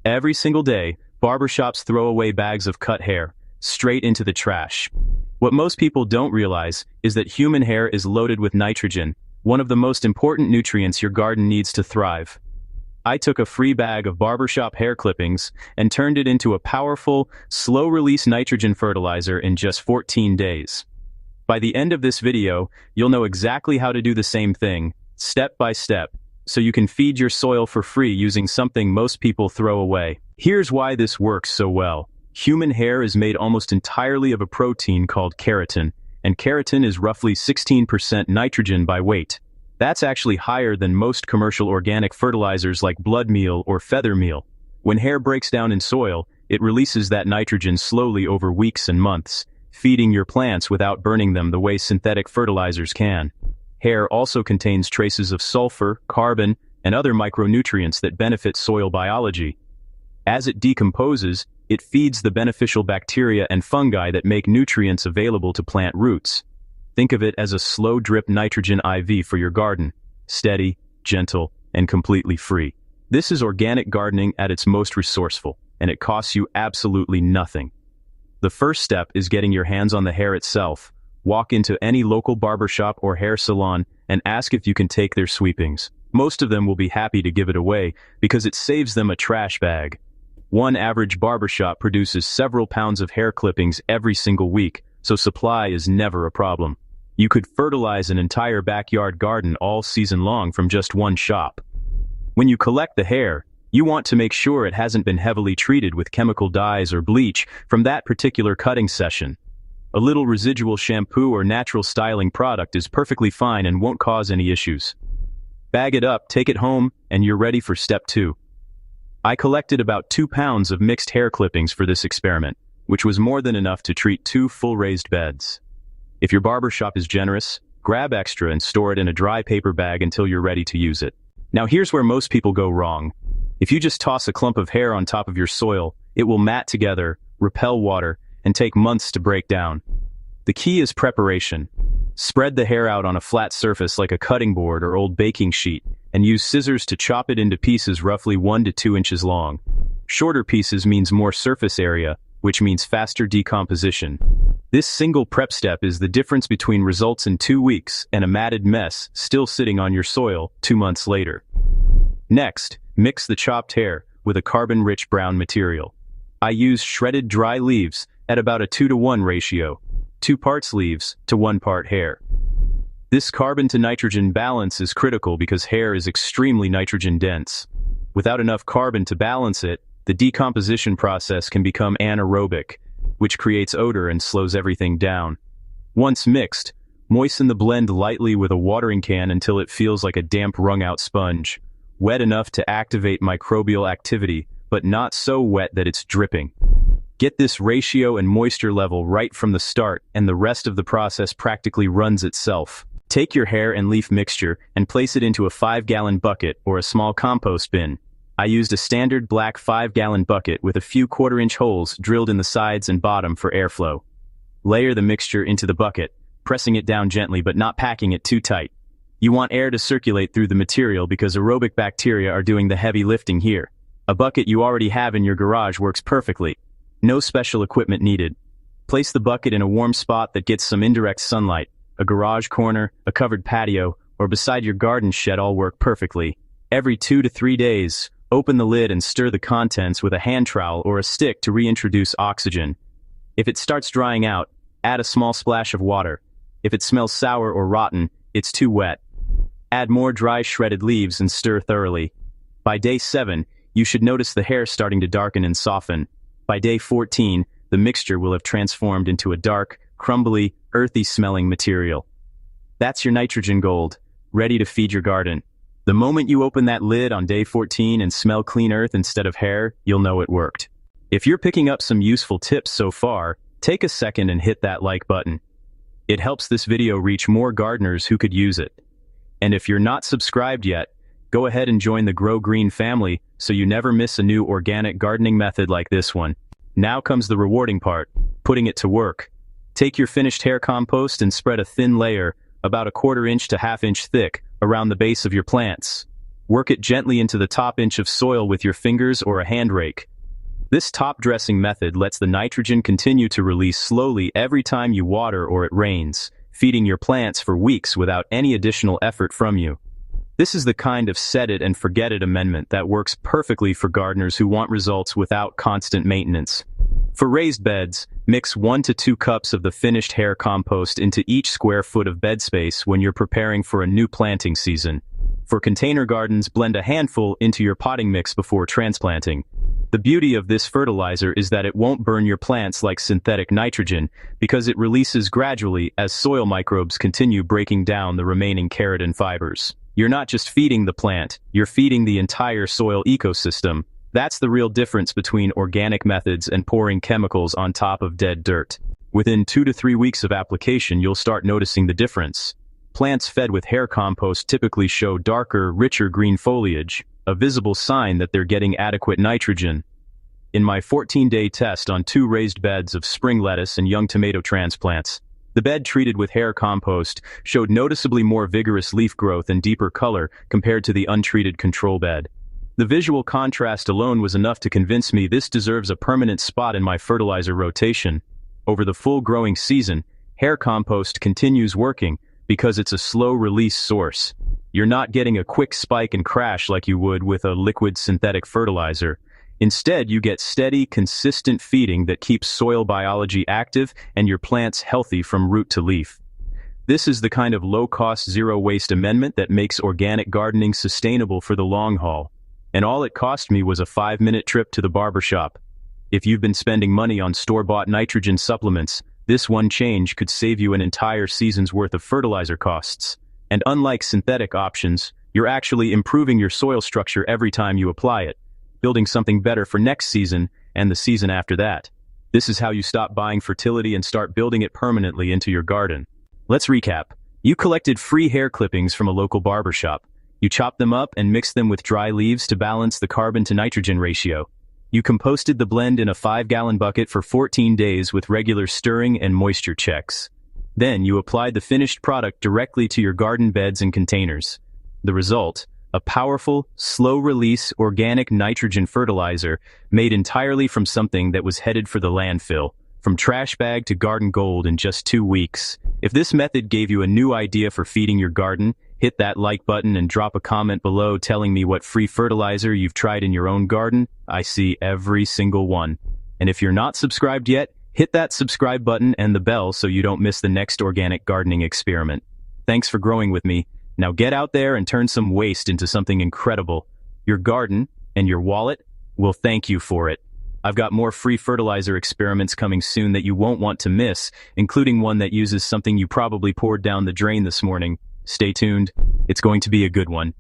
Every single day, barbershops throw away bags of cut hair, straight into the trash. What most people don't realize is that human hair is loaded with nitrogen, one of the most important nutrients your garden needs to thrive. I took a free bag of barbershop hair clippings and turned it into a powerful, slow-release nitrogen fertilizer in just 14 days. By the end of this video, you'll know exactly how to do the same thing, step by step, so you can feed your soil for free using something most people throw away. Here's why this works so well. Human hair is made almost entirely of a protein called keratin, and keratin is roughly 16% nitrogen by weight. That's actually higher than most commercial organic fertilizers like blood meal or feather meal. When hair breaks down in soil, it releases that nitrogen slowly over weeks and months, feeding your plants without burning them the way synthetic fertilizers can. Hair also contains traces of sulfur, carbon, and other micronutrients that benefit soil biology. As it decomposes, it feeds the beneficial bacteria and fungi that make nutrients available to plant roots. Think of it as a slow-drip nitrogen IV for your garden, steady, gentle, and completely free. This is organic gardening at its most resourceful, and it costs you absolutely nothing. The first step is getting your hands on the hair itself. Walk into any local barbershop or hair salon and ask if you can take their sweepings. Most of them will be happy to give it away because it saves them a trash bag. One average barbershop produces several pounds of hair clippings every single week, so supply is never a problem. You could fertilize an entire backyard garden all season long from just one shop. When you collect the hair, you want to make sure it hasn't been heavily treated with chemical dyes or bleach from that particular cutting session. A little residual shampoo or natural styling product is perfectly fine and won't cause any issues. Bag it up, take it home, and you're ready for step 2. I collected about 2 pounds of mixed hair clippings for this experiment, which was more than enough to treat 2 full raised beds. If your barbershop is generous, grab extra and store it in a dry paper bag until you're ready to use it. Now here's where most people go wrong. If you just toss a clump of hair on top of your soil, it will mat together, repel water, and take months to break down. The key is preparation. Spread the hair out on a flat surface like a cutting board or old baking sheet, and use scissors to chop it into pieces roughly 1 to 2 inches long. Shorter pieces means more surface area, which means faster decomposition. This single prep step is the difference between results in 2 weeks and a matted mess still sitting on your soil 2 months later. Next, mix the chopped hair with a carbon-rich brown material. I use shredded dry leaves at about a 2-to-1 ratio, 2 parts leaves to 1 part hair. This carbon to nitrogen balance is critical because hair is extremely nitrogen dense. Without enough carbon to balance it, the decomposition process can become anaerobic, which creates odor and slows everything down. Once mixed, moisten the blend lightly with a watering can until it feels like a damp wrung-out sponge, wet enough to activate microbial activity, but not so wet that it's dripping. Get this ratio and moisture level right from the start, and the rest of the process practically runs itself. Take your hair and leaf mixture and place it into a 5-gallon bucket or a small compost bin. I used a standard black 5-gallon bucket with a few 1/4-inch holes drilled in the sides and bottom for airflow. Layer the mixture into the bucket, pressing it down gently but not packing it too tight. You want air to circulate through the material because aerobic bacteria are doing the heavy lifting here. A bucket you already have in your garage works perfectly. No special equipment needed. Place the bucket in a warm spot that gets some indirect sunlight. A garage corner, a covered patio, or beside your garden shed all work perfectly. Every 2 to 3 days, open the lid and stir the contents with a hand trowel or a stick to reintroduce oxygen. If it starts drying out, add a small splash of water. If it smells sour or rotten, it's too wet. Add more dry shredded leaves and stir thoroughly. By day 7, you should notice the hair starting to darken and soften. By day 14, the mixture will have transformed into a dark, crumbly, earthy-smelling material. That's your nitrogen gold, ready to feed your garden. The moment you open that lid on day 14 and smell clean earth instead of hair, you'll know it worked. If you're picking up some useful tips so far, take a second and hit that like button. It helps this video reach more gardeners who could use it. And if you're not subscribed yet, go ahead and join the Grow Green family so you never miss a new organic gardening method like this one. Now comes the rewarding part, putting it to work. Take your finished hair compost and spread a thin layer, about a 1/4 inch to 1/2 inch thick, around the base of your plants. Work it gently into the top inch of soil with your fingers or a hand rake. This top dressing method lets the nitrogen continue to release slowly every time you water or it rains, feeding your plants for weeks without any additional effort from you. This is the kind of set it and forget it amendment that works perfectly for gardeners who want results without constant maintenance. For raised beds, mix 1 to 2 cups of the finished hair compost into each square foot of bed space when you're preparing for a new planting season. For container gardens, blend a handful into your potting mix before transplanting. The beauty of this fertilizer is that it won't burn your plants like synthetic nitrogen because it releases gradually as soil microbes continue breaking down the remaining keratin fibers. You're not just feeding the plant, you're feeding the entire soil ecosystem. That's the real difference between organic methods and pouring chemicals on top of dead dirt. Within 2 to 3 weeks of application, you'll start noticing the difference. Plants fed with hair compost typically show darker, richer green foliage, a visible sign that they're getting adequate nitrogen. In my 14-day test on 2 raised beds of spring lettuce and young tomato transplants, the bed treated with hair compost showed noticeably more vigorous leaf growth and deeper color compared to the untreated control bed. The visual contrast alone was enough to convince me this deserves a permanent spot in my fertilizer rotation. Over the full growing season, hair compost continues working because it's a slow-release source. You're not getting a quick spike and crash like you would with a liquid synthetic fertilizer. Instead, you get steady, consistent feeding that keeps soil biology active and your plants healthy from root to leaf. This is the kind of low-cost, zero-waste amendment that makes organic gardening sustainable for the long haul. And all it cost me was a 5-minute trip to the barbershop. If you've been spending money on store-bought nitrogen supplements, this one change could save you an entire season's worth of fertilizer costs. And unlike synthetic options, you're actually improving your soil structure every time you apply it, building something better for next season and the season after that. This is how you stop buying fertility and start building it permanently into your garden. Let's recap. You collected free hair clippings from a local barbershop. You chopped them up and mixed them with dry leaves to balance the carbon to nitrogen ratio. You composted the blend in a 5-gallon bucket for 14 days with regular stirring and moisture checks. Then you applied the finished product directly to your garden beds and containers. The result? A powerful, slow-release organic nitrogen fertilizer made entirely from something that was headed for the landfill, from trash bag to garden gold in just 2 weeks. If this method gave you a new idea for feeding your garden, hit that like button and drop a comment below telling me what free fertilizer you've tried in your own garden. I see every single one. And if you're not subscribed yet, hit that subscribe button and the bell so you don't miss the next organic gardening experiment. Thanks for growing with me. Now get out there and turn some waste into something incredible. Your garden and your wallet will thank you for it. I've got more free fertilizer experiments coming soon that you won't want to miss, including one that uses something you probably poured down the drain this morning. Stay tuned. It's going to be a good one.